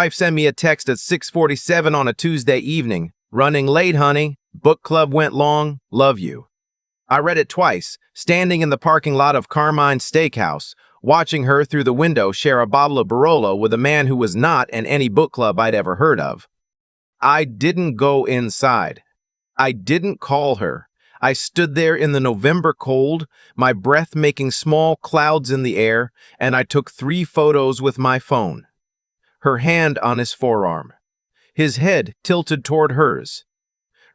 Wife sent me a text at 6:47 on a Tuesday evening. Running late, honey. Book club went long. Love you. I read it twice, standing in the parking lot of Carmine's Steakhouse, watching her through the window share a bottle of Barolo with a man who was not in any book club I'd ever heard of. I didn't go inside. I didn't call her. I stood there in the November cold, my breath making small clouds in the air, and I took 3 photos with my phone. Her hand on his forearm, his head tilted toward hers,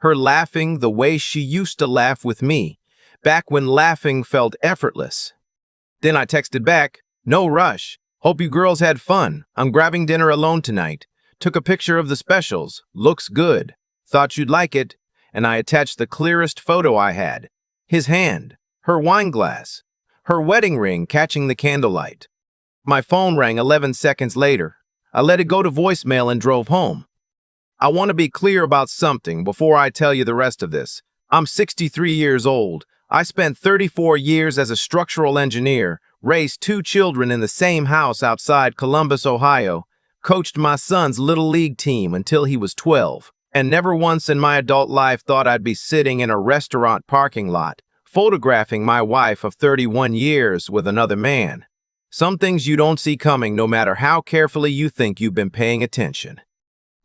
her laughing the way she used to laugh with me, back when laughing felt effortless. Then I texted back, "No rush. Hope you girls had fun. I'm grabbing dinner alone tonight. Took a picture of the specials. Looks good. Thought you'd like it." And I attached the clearest photo I had. His hand, her wine glass, her wedding ring catching the candlelight. My phone rang 11 seconds later. I let it go to voicemail and drove home. I want to be clear about something before I tell you the rest of this. I'm 63 years old. I spent 34 years as a structural engineer, raised 2 children in the same house outside Columbus, Ohio, coached my son's little league team until he was 12, and never once in my adult life thought I'd be sitting in a restaurant parking lot, photographing my wife of 31 years with another man. Some things you don't see coming no matter how carefully you think you've been paying attention.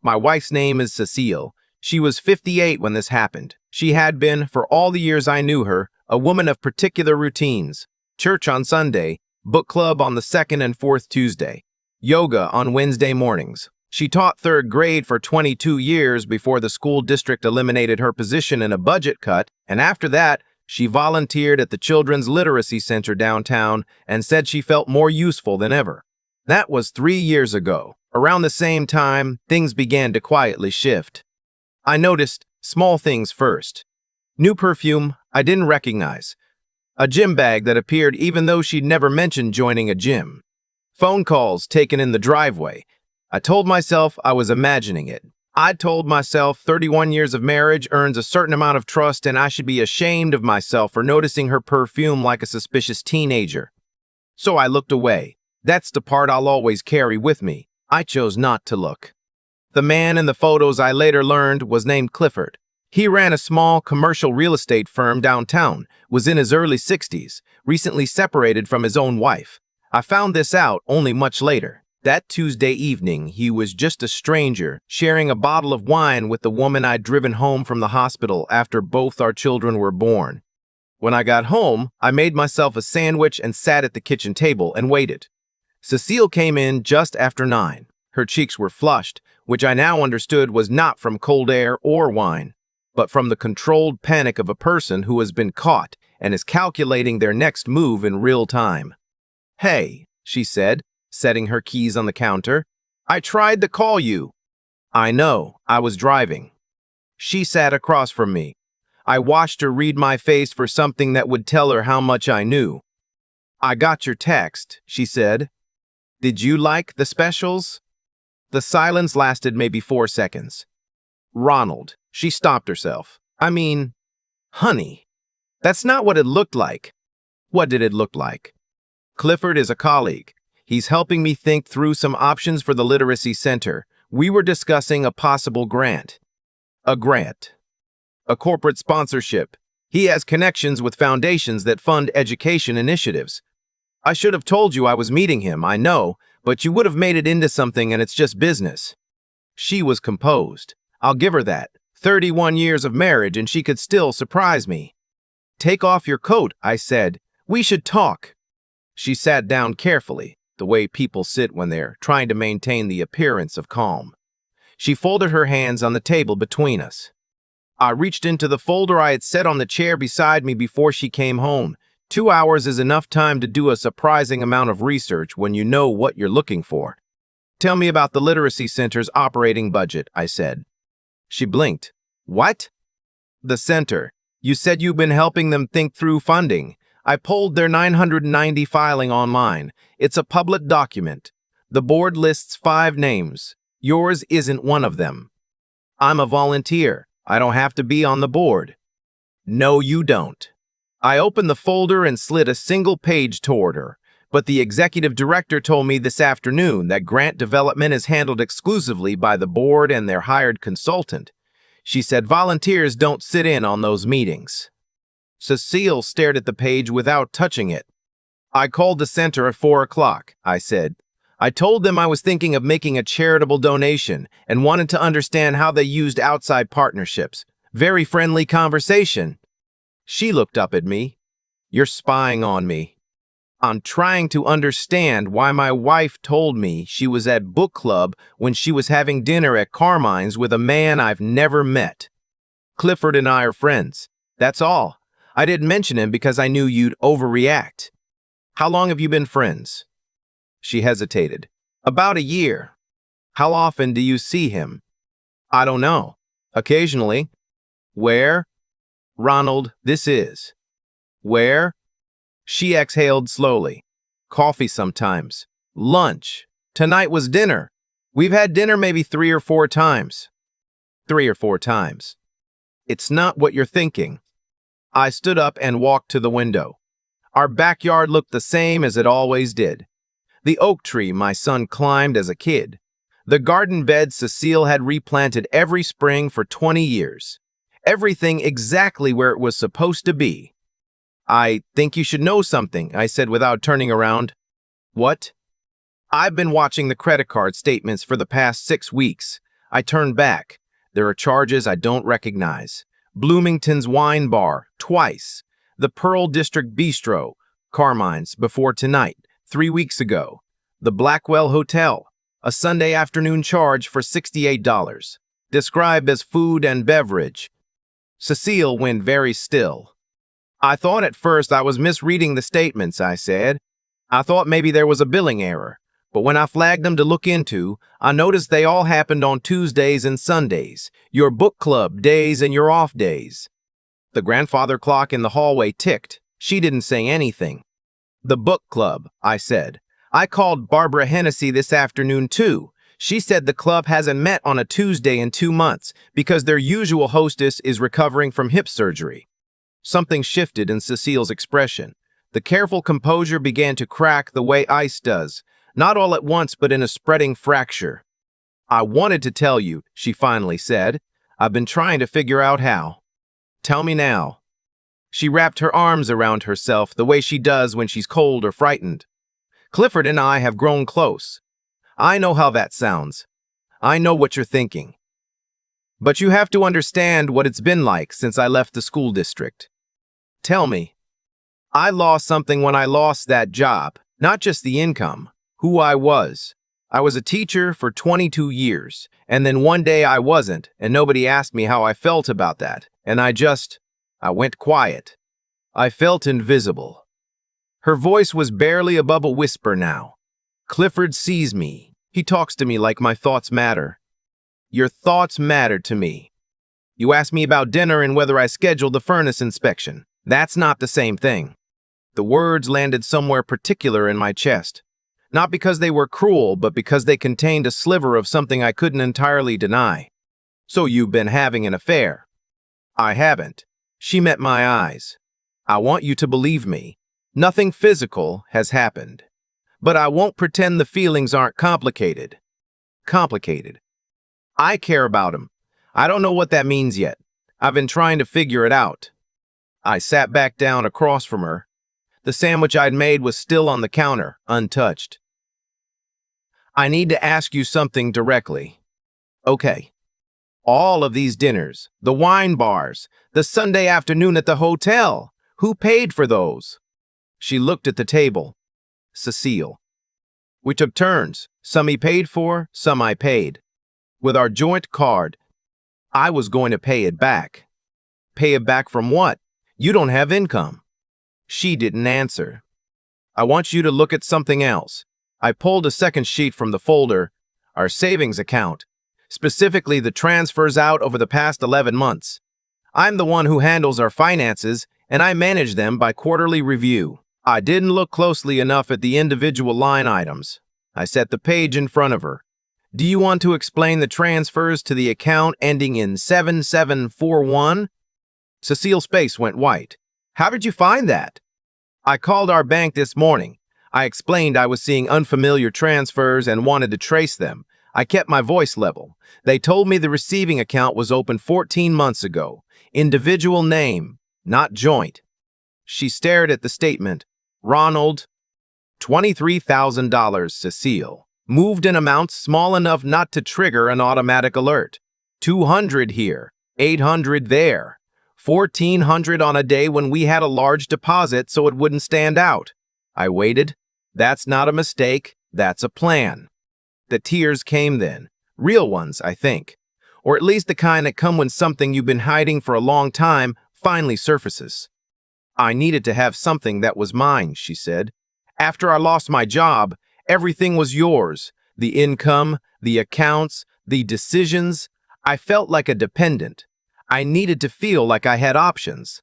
My wife's name is Cecile. She was 58 when this happened. She had been, for all the years I knew her, a woman of particular routines. Church on Sunday, book club on the 2nd and 4th Tuesday, yoga on Wednesday mornings. She taught 3rd grade for 22 years before the school district eliminated her position in a budget cut, and after that, she volunteered at the Children's Literacy Center downtown and said she felt more useful than ever. That was 3 years ago. Around the same time, things began to quietly shift. I noticed small things first. New perfume I didn't recognize. A gym bag that appeared even though she'd never mentioned joining a gym. Phone calls taken in the driveway. I told myself I was imagining it. I told myself 31 years of marriage earns a certain amount of trust and I should be ashamed of myself for noticing her perfume like a suspicious teenager. So I looked away. That's the part I'll always carry with me. I chose not to look. The man in the photos I later learned was named Clifford. He ran a small commercial real estate firm downtown, was in his early 60s, recently separated from his own wife. I found this out only much later. That Tuesday evening, he was just a stranger, sharing a bottle of wine with the woman I'd driven home from the hospital after both our children were born. When I got home, I made myself a sandwich and sat at the kitchen table and waited. Cecile came in just after 9. Her cheeks were flushed, which I now understood was not from cold air or wine, but from the controlled panic of a person who has been caught and is calculating their next move in real time. "Hey," she said, setting her keys on the counter. "I tried to call you." "I know, I was driving." She sat across from me. I watched her read my face for something that would tell her how much I knew. "I got your text," she said. "Did you like the specials?" The silence lasted maybe 4 seconds. "Ronald," she stopped herself. Honey, that's not what it looked like." "What did it look like?" "Clifford is a colleague. He's helping me think through some options for the Literacy Center. We were discussing a possible grant." "A grant?" "A corporate sponsorship. He has connections with foundations that fund education initiatives." "I should have told you I was meeting him, I know, but you would have made it into something and it's just business." She was composed. I'll give her that. 31 years of marriage and she could still surprise me. "Take off your coat," I said. "We should talk." She sat down carefully, the way people sit when they're trying to maintain the appearance of calm. She folded her hands on the table between us. I reached into the folder I had set on the chair beside me before she came home. 2 hours is enough time to do a surprising amount of research when you know what you're looking for. "Tell me about the Literacy Center's operating budget," I said. She blinked. "What?" "The center. You said you've been helping them think through funding. I pulled their 990 filing online. It's a public document. The board lists 5 names. Yours isn't one of them." "I'm a volunteer. I don't have to be on the board." "No, you don't." I opened the folder and slid a single page toward her. But the executive director told me this afternoon that grant development is handled exclusively by the board and their hired consultant. She said volunteers don't sit in on those meetings. Cecile stared at the page without touching it. I called the center at 4 o'clock, I said. I told them I was thinking of making a charitable donation and wanted to understand how they used outside partnerships. Very friendly conversation. She looked up at me. You're spying on me. I'm trying to understand why my wife told me she was at book club when she was having dinner at Carmine's with a man I've never met. Clifford and I are friends. That's all. I didn't mention him because I knew you'd overreact. How long have you been friends? She hesitated. About a year. How often do you see him? I don't know. Occasionally. Where? Ronald, this is. Where? She exhaled slowly. Coffee sometimes. Lunch. Tonight was dinner. We've had dinner maybe 3 or 4 times. 3 or 4 times. It's not what you're thinking. I stood up and walked to the window. Our backyard looked the same as it always did. The oak tree my son climbed as a kid. The garden bed Cecile had replanted every spring for 20 years. Everything exactly where it was supposed to be. I think you should know something, I said without turning around. What? I've been watching the credit card statements for the past 6 weeks. I turned back. There are charges I don't recognize. Bloomington's Wine Bar, twice. The Pearl District Bistro, Carmine's, before tonight, 3 weeks ago. The Blackwell Hotel, a Sunday afternoon charge for $68. Described as food and beverage. Cecile went very still. I thought at first I was misreading the statements, I said. I thought maybe there was a billing error. But when I flagged them to look into, I noticed they all happened on Tuesdays and Sundays, your book club days and your off days. The grandfather clock in the hallway ticked. She didn't say anything. The book club, I said. I called Barbara Hennessy this afternoon too. She said the club hasn't met on a Tuesday in 2 months because their usual hostess is recovering from hip surgery. Something shifted in Cecile's expression. The careful composure began to crack the way ice does. Not all at once, but in a spreading fracture. I wanted to tell you, she finally said. I've been trying to figure out how. Tell me now. She wrapped her arms around herself the way she does when she's cold or frightened. Clifford and I have grown close. I know how that sounds. I know what you're thinking. But you have to understand what it's been like since I left the school district. Tell me. I lost something when I lost that job, not just the income. Who I was. I was a teacher for 22 years, and then one day I wasn't, and nobody asked me how I felt about that, and I went quiet. I felt invisible. Her voice was barely above a whisper now. Clifford sees me. He talks to me like my thoughts matter. Your thoughts matter to me. You asked me about dinner and whether I scheduled the furnace inspection. That's not the same thing. The words landed somewhere particular in my chest. Not because they were cruel, but because they contained a sliver of something I couldn't entirely deny. So you've been having an affair. I haven't. She met my eyes. I want you to believe me. Nothing physical has happened. But I won't pretend the feelings aren't complicated. Complicated. I care about him. I don't know what that means yet. I've been trying to figure it out. I sat back down across from her. The sandwich I'd made was still on the counter, untouched. I need to ask you something directly. Okay. All of these dinners, the wine bars, the Sunday afternoon at the hotel, who paid for those? She looked at the table. Cecile. We took turns. Some he paid for, some I paid. With our joint card, I was going to pay it back. Pay it back from what? You don't have income. She didn't answer. I want you to look at something else. I pulled a second sheet from the folder, our savings account, specifically the transfers out over the past 11 months. I'm the one who handles our finances, and I manage them by quarterly review. I didn't look closely enough at the individual line items. I set the page in front of her. Do you want to explain the transfers to the account ending in 7741? Cecile's face went white. How did you find that? I called our bank this morning. I explained I was seeing unfamiliar transfers and wanted to trace them. I kept my voice level. They told me the receiving account was opened 14 months ago. Individual name, not joint. She stared at the statement. Ronald, $23,000, Cecile. Moved in amounts small enough not to trigger an automatic alert. 200 here, 800 there. 1,400 on a day when we had a large deposit so it wouldn't stand out. I waited. That's not a mistake, that's a plan. The tears came then. Real ones, I think. Or at least the kind that come when something you've been hiding for a long time finally surfaces. I needed to have something that was mine, she said. After I lost my job, everything was yours. The income, the accounts, the decisions. I felt like a dependent. I needed to feel like I had options.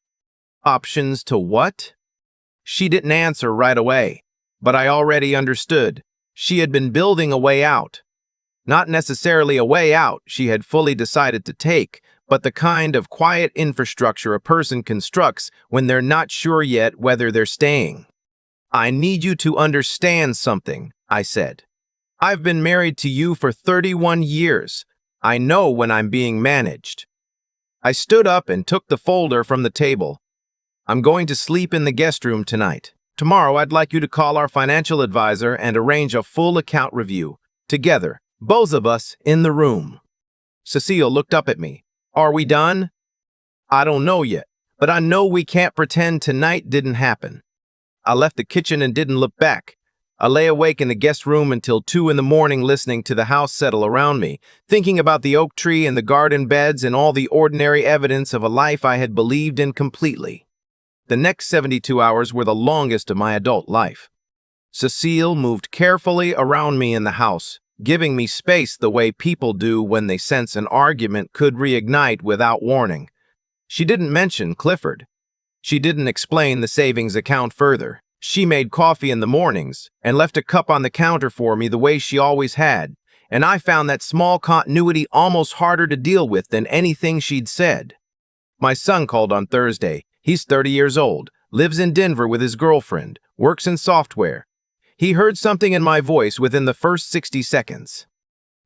Options to what? She didn't answer right away, but I already understood. She had been building a way out. Not necessarily a way out she had fully decided to take, but the kind of quiet infrastructure a person constructs when they're not sure yet whether they're staying. I need you to understand something, I said. I've been married to you for 31 years. I know when I'm being managed. I stood up and took the folder from the table. I'm going to sleep in the guest room tonight. Tomorrow, I'd like you to call our financial advisor and arrange a full account review. Together, both of us in the room. Cecile looked up at me. Are we done? I don't know yet, but I know we can't pretend tonight didn't happen. I left the kitchen and didn't look back. I lay awake in the guest room until 2 in the morning listening to the house settle around me, thinking about the oak tree and the garden beds and all the ordinary evidence of a life I had believed in completely. The next 72 hours were the longest of my adult life. Cecile moved carefully around me in the house, giving me space the way people do when they sense an argument could reignite without warning. She didn't mention Clifford. She didn't explain the savings account further. She made coffee in the mornings and left a cup on the counter for me the way she always had, and I found that small continuity almost harder to deal with than anything she'd said. My son called on Thursday. He's 30 years old, lives in Denver with his girlfriend, works in software. He heard something in my voice within the first 60 seconds.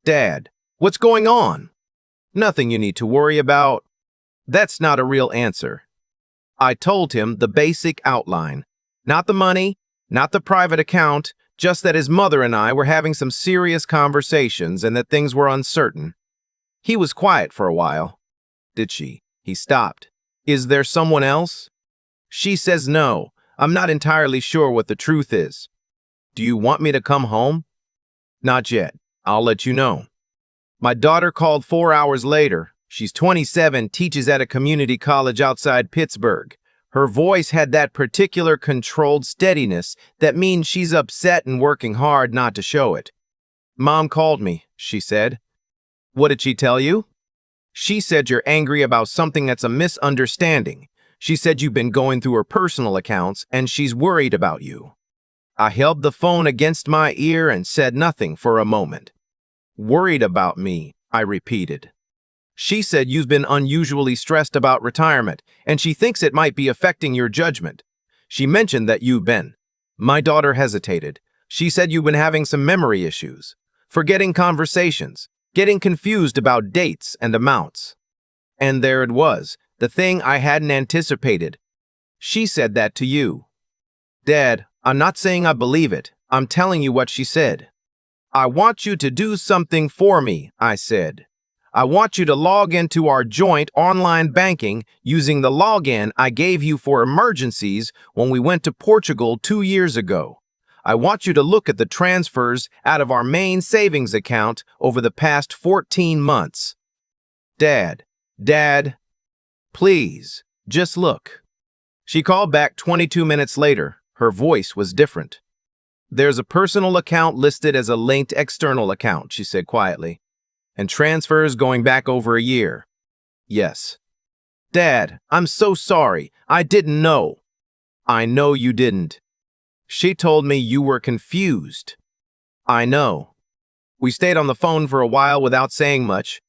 Dad, what's going on? Nothing you need to worry about. That's not a real answer. I told him the basic outline. Not the money, not the private account, just that his mother and I were having some serious conversations and that things were uncertain. He was quiet for a while. Did she? He stopped. Is there someone else? She says no. I'm not entirely sure what the truth is. Do you want me to come home? Not yet. I'll let you know. My daughter called 4 hours later. She's 27, teaches at a community college outside Pittsburgh. Her voice had that particular controlled steadiness that means she's upset and working hard not to show it. Mom called me, she said. What did she tell you? She said you're angry about something that's a misunderstanding. She said you've been going through her personal accounts and she's worried about you. I held the phone against my ear and said nothing for a moment. Worried about me, I repeated. She said you've been unusually stressed about retirement, and she thinks it might be affecting your judgment. She mentioned that you've been. My daughter hesitated. She said you've been having some memory issues, forgetting conversations, getting confused about dates and amounts. And there it was, the thing I hadn't anticipated. She said that to you. Dad, I'm not saying I believe it. I'm telling you what she said. I want you to do something for me, I said. I want you to log into our joint online banking using the login I gave you for emergencies when we went to Portugal 2 years ago. I want you to look at the transfers out of our main savings account over the past 14 months. Dad, please, just look. She called back 22 minutes later. Her voice was different. There's a personal account listed as a linked external account, she said quietly. And transfers going back over a year. Yes. Dad, I'm so sorry. I didn't know. I know you didn't. She told me you were confused. I know. We stayed on the phone for a while without saying much.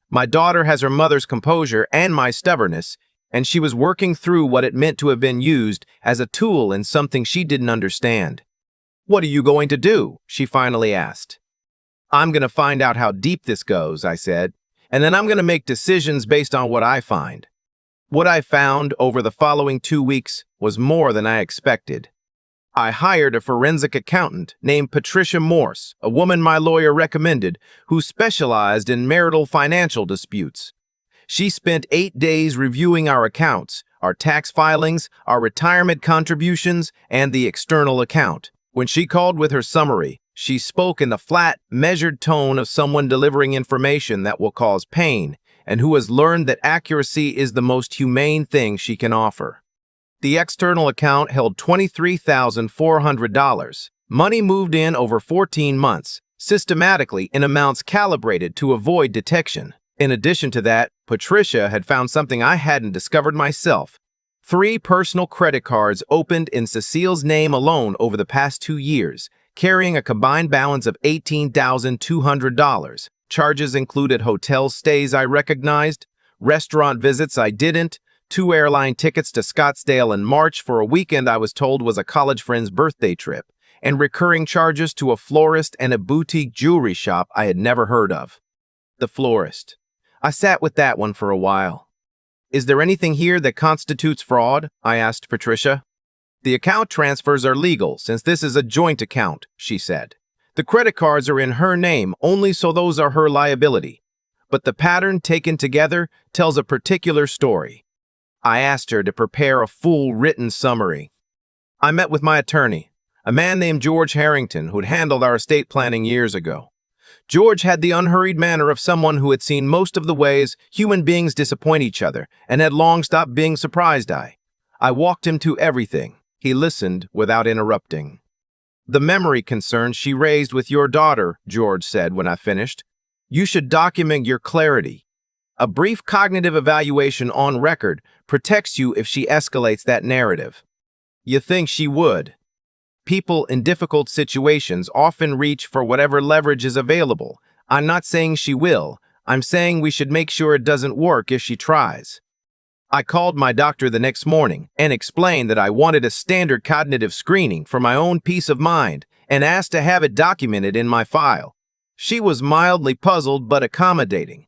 My daughter has her mother's composure and my stubbornness, and she was working through what it meant to have been used as a tool in something she didn't understand. "What are you going to do?" she finally asked. "I'm going to find out how deep this goes," I said, "and then I'm going to make decisions based on what I find." What I found over the following 2 weeks was more than I expected. I hired a forensic accountant named Patricia Morse, a woman my lawyer recommended, who specialized in marital financial disputes. She spent 8 days reviewing our accounts, our tax filings, our retirement contributions, and the external account. When she called with her summary, she spoke in the flat, measured tone of someone delivering information that will cause pain, and who has learned that accuracy is the most humane thing she can offer. The external account held $23,400. Money moved in over 14 months, systematically in amounts calibrated to avoid detection. In addition to that, Patricia had found something I hadn't discovered myself. 3 personal credit cards opened in Cecile's name alone over the past 2 years, carrying a combined balance of $18,200. Charges included hotel stays I recognized, restaurant visits I didn't, 2 airline tickets to Scottsdale in March for a weekend I was told was a college friend's birthday trip, and recurring charges to a florist and a boutique jewelry shop I had never heard of. The florist. I sat with that one for a while. "Is there anything here that constitutes fraud?" I asked Patricia. "The account transfers are legal since this is a joint account," she said. "The credit cards are in her name only, so those are her liability. But the pattern taken together tells a particular story." I asked her to prepare a full written summary. I met with my attorney, a man named George Harrington, who'd handled our estate planning years ago. George had the unhurried manner of someone who had seen most of the ways human beings disappoint each other and had long stopped being surprised. I walked him to everything. He listened without interrupting. "The memory concerns she raised with your daughter," George said when I finished. "You should document your clarity. A brief cognitive evaluation on record protects you if she escalates that narrative." You think she would? People in difficult situations often reach for whatever leverage is available. I'm not saying she will. I'm saying we should make sure it doesn't work if she tries. I called my doctor the next morning and explained that I wanted a standard cognitive screening for my own peace of mind and asked to have it documented in my file. She was mildly puzzled but accommodating.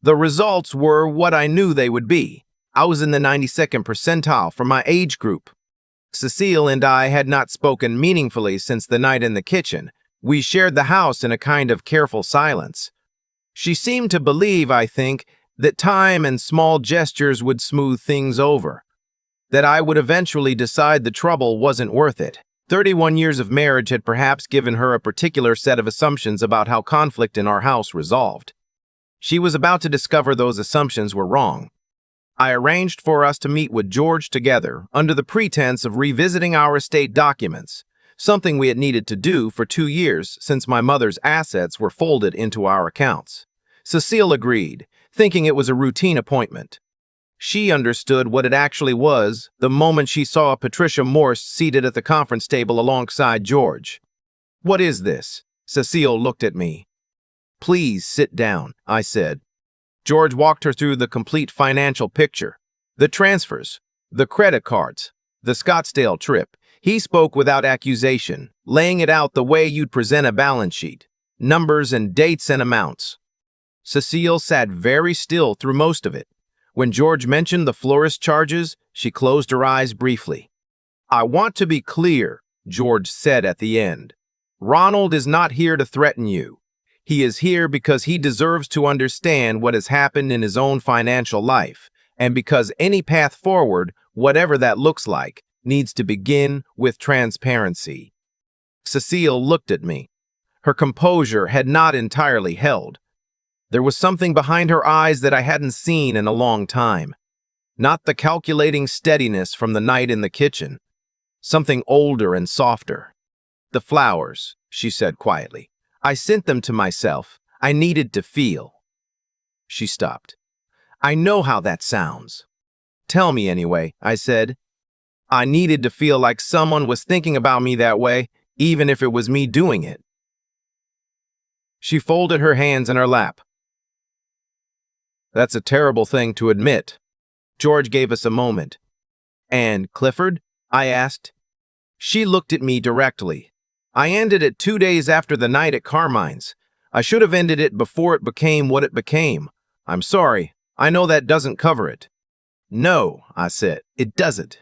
The results were what I knew they would be. I was in the 92nd percentile for my age group. Cecile and I had not spoken meaningfully since the night in the kitchen. We shared the house in a kind of careful silence. She seemed to believe, I think, that time and small gestures would smooth things over, that I would eventually decide the trouble wasn't worth it. 31 years of marriage had perhaps given her a particular set of assumptions about how conflict in our house resolved. She was about to discover those assumptions were wrong. I arranged for us to meet with George together under the pretense of revisiting our estate documents, something we had needed to do for 2 years since my mother's assets were folded into our accounts. Cecile agreed, thinking it was a routine appointment. She understood what it actually was the moment she saw Patricia Morse seated at the conference table alongside George. "What is this?" Cecile looked at me. "Please sit down," I said. George walked her through the complete financial picture. The transfers, the credit cards, the Scottsdale trip. He spoke without accusation, laying it out the way you'd present a balance sheet. Numbers and dates and amounts. Cecile sat very still through most of it. When George mentioned the florist charges, she closed her eyes briefly. "I want to be clear," George said at the end. "Ronald is not here to threaten you. He is here because he deserves to understand what has happened in his own financial life, and because any path forward, whatever that looks like, needs to begin with transparency." Cecile looked at me. Her composure had not entirely held. There was something behind her eyes that I hadn't seen in a long time. Not the calculating steadiness from the night in the kitchen. Something older and softer. "The flowers," she said quietly. "I sent them to myself. I needed to feel." She stopped. "I know how that sounds." "Tell me anyway," I said. "I needed to feel like someone was thinking about me that way, even if it was me doing it." She folded her hands in her lap. "That's a terrible thing to admit." George gave us a moment. "And Clifford?" I asked. She looked at me directly. I ended it 2 days after the night at Carmine's. I should have ended it before it became what it became. I'm sorry. I know that doesn't cover it. No, I said, it doesn't.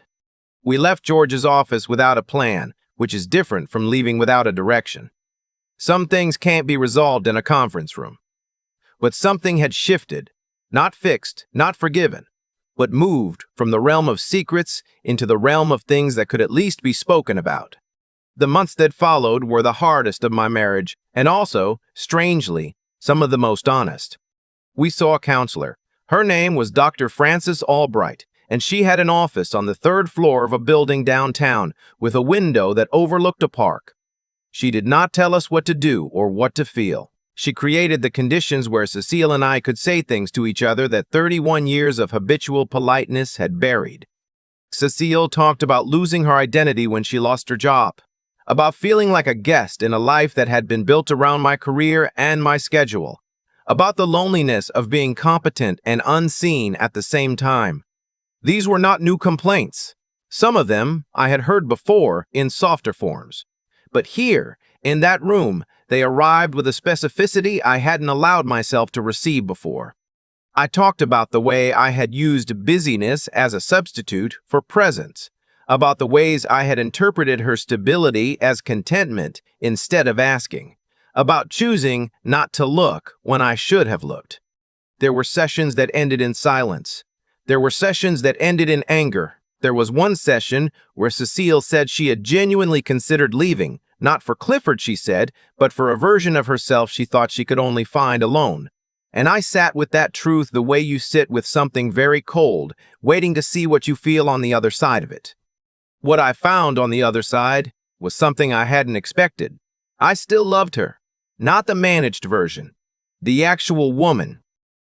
We left George's office without a plan, which is different from leaving without a direction. Some things can't be resolved in a conference room. But something had shifted, not fixed, not forgiven, but moved from the realm of secrets into the realm of things that could at least be spoken about. The months that followed were the hardest of my marriage, and also, strangely, some of the most honest. We saw a counselor. Her name was Dr. Frances Albright, and she had an office on the third floor of a building downtown with a window that overlooked a park. She did not tell us what to do or what to feel. She created the conditions where Cecile and I could say things to each other that 31 years of habitual politeness had buried. Cecile talked about losing her identity when she lost her job, about feeling like a guest in a life that had been built around my career and my schedule, about the loneliness of being competent and unseen at the same time. These were not new complaints. Some of them I had heard before in softer forms. But here, in that room, they arrived with a specificity I hadn't allowed myself to receive before. I talked about the way I had used busyness as a substitute for presence, about the ways I had interpreted her stability as contentment instead of asking, about choosing not to look when I should have looked. There were sessions that ended in silence. There were sessions that ended in anger. There was one session where Cecile said she had genuinely considered leaving, not for Clifford, she said, but for a version of herself she thought she could only find alone. And I sat with that truth the way you sit with something very cold, waiting to see what you feel on the other side of it. What I found on the other side was something I hadn't expected. I still loved her. Not the managed version. The actual woman.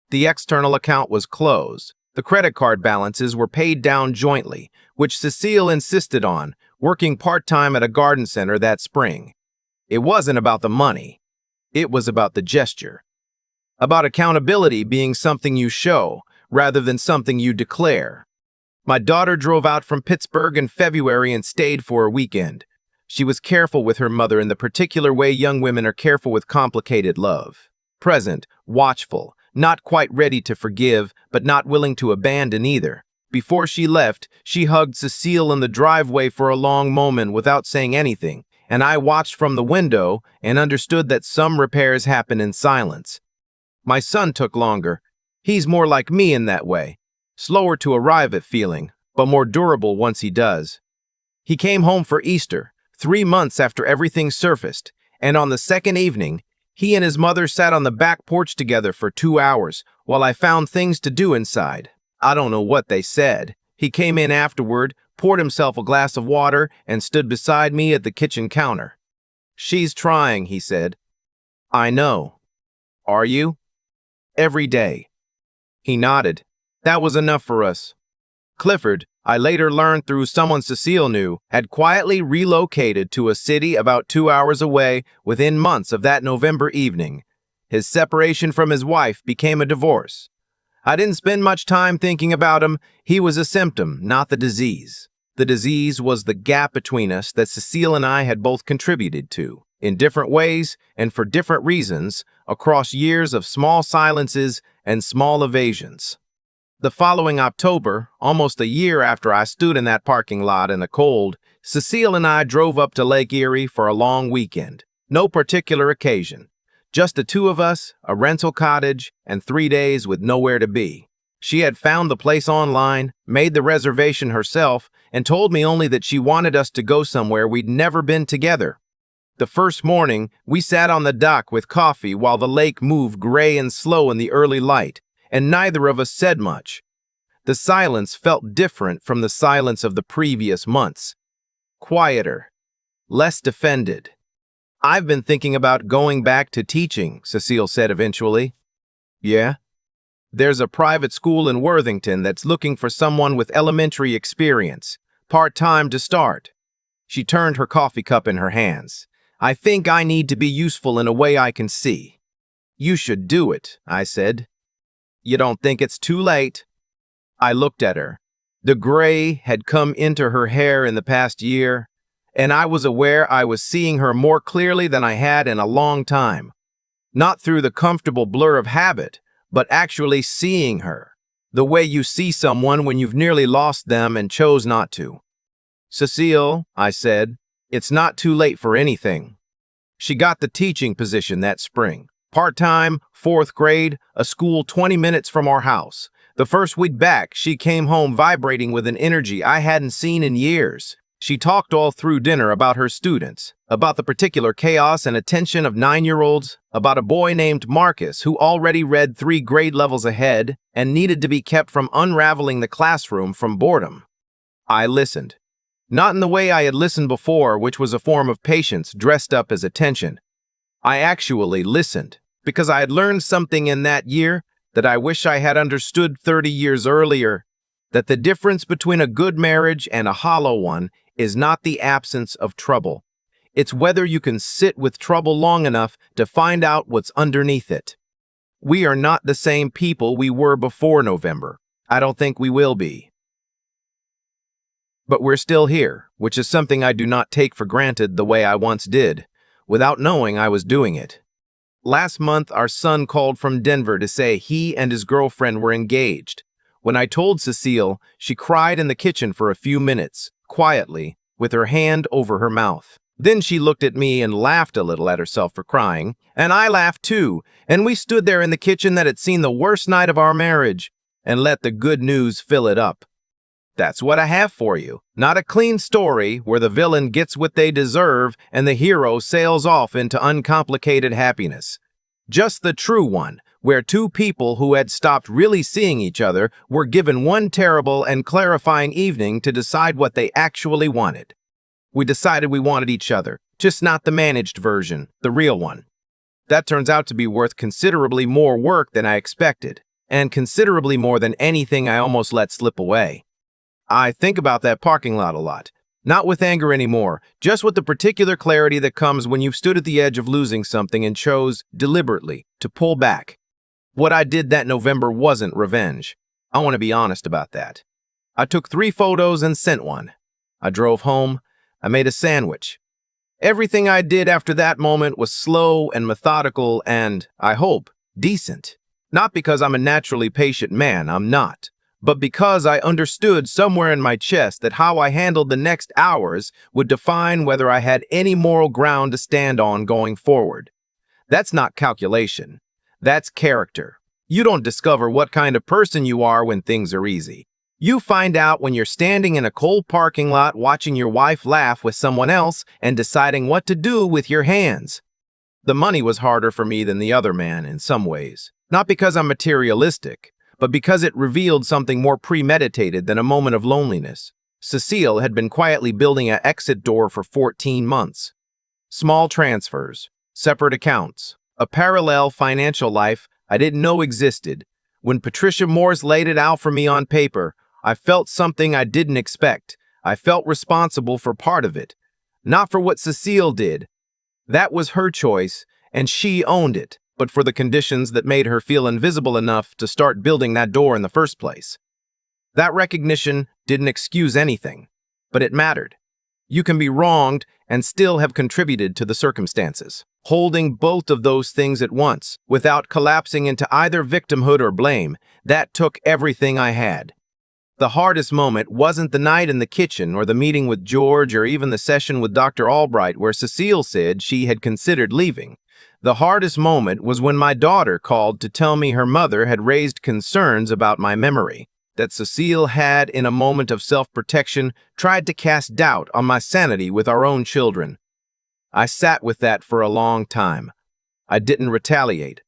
The external account was closed. The credit card balances were paid down jointly, which Cecile insisted on, working part-time at a garden center that spring. It wasn't about the money. It was about the gesture. About accountability being something you show, rather than something you declare. My daughter drove out from Pittsburgh in February and stayed for a weekend. She was careful with her mother in the particular way young women are careful with complicated love. Present, watchful, not quite ready to forgive, but not willing to abandon either. Before she left, she hugged Cecile in the driveway for a long moment without saying anything, and I watched from the window and understood that some repairs happen in silence. My son took longer. He's more like me in that way. Slower to arrive at feeling, but more durable once he does. He came home for Easter, 3 months after everything surfaced, and on the second evening, he and his mother sat on the back porch together for 2 hours while I found things to do inside. I don't know what they said. He came in afterward, poured himself a glass of water, and stood beside me at the kitchen counter. "She's trying," he said. "I know." "Are you?" "Every day." He nodded. That was enough for us. Clifford, I later learned through someone Cecile knew, had quietly relocated to a city about 2 hours away within months of that November evening. His separation from his wife became a divorce. I didn't spend much time thinking about him. He was a symptom, not the disease. The disease was the gap between us that Cecile and I had both contributed to, in different ways and for different reasons, across years of small silences and small evasions. The following October, almost a year after I stood in that parking lot in the cold, Cecile and I drove up to Lake Erie for a long weekend. No particular occasion. Just the two of us, a rental cottage, and 3 days with nowhere to be. She had found the place online, made the reservation herself, and told me only that she wanted us to go somewhere we'd never been together. The first morning, we sat on the dock with coffee while the lake moved gray and slow in the early light, and neither of us said much. The silence felt different from the silence of the previous months. Quieter, less defended. "I've been thinking about going back to teaching," Cecile said eventually. "Yeah?" "There's a private school in Worthington that's looking for someone with elementary experience, part-time to start." She turned her coffee cup in her hands. "I think I need to be useful in a way I can see." "You should do it," I said. "You don't think it's too late?" I looked at her. The gray had come into her hair in the past year, and I was aware I was seeing her more clearly than I had in a long time. Not through the comfortable blur of habit, but actually seeing her. The way you see someone when you've nearly lost them and chose not to. "Cecile," I said, "it's not too late for anything." She got the teaching position that spring. Part-time, 4th grade, a school 20 minutes from our house. The first week back, she came home vibrating with an energy I hadn't seen in years. She talked all through dinner about her students, about the particular chaos and attention of 9-year-olds, about a boy named Marcus who already read 3 grade levels ahead and needed to be kept from unraveling the classroom from boredom. I listened. Not in the way I had listened before, which was a form of patience dressed up as attention. I actually listened, because I had learned something in that year that I wish I had understood 30 years earlier, that the difference between a good marriage and a hollow one is not the absence of trouble. It's whether you can sit with trouble long enough to find out what's underneath it. We are not the same people we were before November. I don't think we will be. But we're still here, which is something I do not take for granted the way I once did, without knowing I was doing it. Last month, our son called from Denver to say he and his girlfriend were engaged. When I told Cecile, she cried in the kitchen for a few minutes, quietly, with her hand over her mouth. Then she looked at me and laughed a little at herself for crying, and I laughed too, and we stood there in the kitchen that had seen the worst night of our marriage, and let the good news fill it up. That's what I have for you. Not a clean story where the villain gets what they deserve and the hero sails off into uncomplicated happiness. Just the true one, where two people who had stopped really seeing each other were given one terrible and clarifying evening to decide what they actually wanted. We decided we wanted each other, just not the managed version, the real one. That turns out to be worth considerably more work than I expected, and considerably more than anything I almost let slip away. I think about that parking lot a lot. Not with anger anymore, just with the particular clarity that comes when you've stood at the edge of losing something and chose, deliberately, to pull back. What I did that November wasn't revenge. I want to be honest about that. I took 3 photos and sent one. I drove home. I made a sandwich. Everything I did after that moment was slow and methodical and, I hope, decent. Not because I'm a naturally patient man, I'm not. But because I understood somewhere in my chest that how I handled the next hours would define whether I had any moral ground to stand on going forward. That's not calculation. That's character. You don't discover what kind of person you are when things are easy. You find out when you're standing in a cold parking lot watching your wife laugh with someone else and deciding what to do with your hands. The money was harder for me than the other man in some ways. Not because I'm materialistic, but because it revealed something more premeditated than a moment of loneliness. Cecile had been quietly building an exit door for 14 months. Small transfers, separate accounts, a parallel financial life I didn't know existed. When Patricia Morse laid it out for me on paper, I felt something I didn't expect. I felt responsible for part of it. Not for what Cecile did. That was her choice, and she owned it, but for the conditions that made her feel invisible enough to start building that door in the first place. That recognition didn't excuse anything, but it mattered. You can be wronged and still have contributed to the circumstances. Holding both of those things at once, without collapsing into either victimhood or blame, that took everything I had. The hardest moment wasn't the night in the kitchen or the meeting with George or even the session with Dr. Albright where Cecile said she had considered leaving. The hardest moment was when my daughter called to tell me her mother had raised concerns about my memory, that Cecile had, in a moment of self-protection, tried to cast doubt on my sanity with our own children. I sat with that for a long time. I didn't retaliate.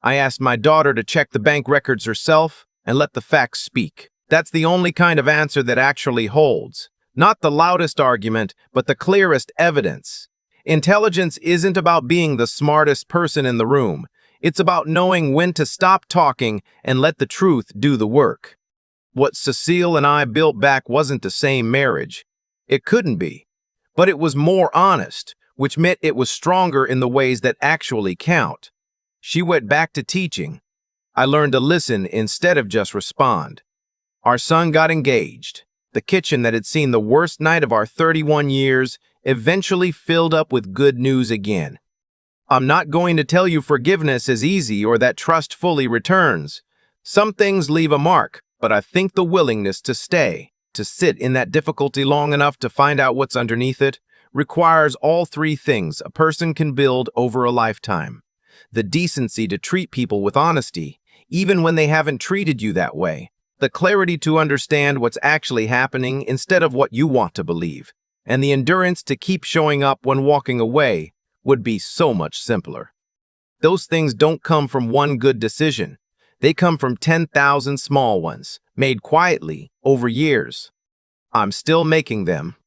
I asked my daughter to check the bank records herself and let the facts speak. That's the only kind of answer that actually holds. Not the loudest argument, but the clearest evidence. Intelligence isn't about being the smartest person in the room. It's about knowing when to stop talking and let the truth do the work. What Cecile and I built back wasn't the same marriage. It couldn't be. But it was more honest, which meant it was stronger in the ways that actually count. She went back to teaching. I learned to listen instead of just respond. Our son got engaged. The kitchen that had seen the worst night of our 31 years eventually filled up with good news again. I'm not going to tell you forgiveness is easy or that trust fully returns. Some things leave a mark, but I think the willingness to stay, to sit in that difficulty long enough to find out what's underneath it, requires all three things a person can build over a lifetime. The decency to treat people with honesty, even when they haven't treated you that way. The clarity to understand what's actually happening instead of what you want to believe. And the endurance to keep showing up when walking away would be so much simpler. Those things don't come from one good decision. They come from 10,000 small ones, made quietly over years. I'm still making them,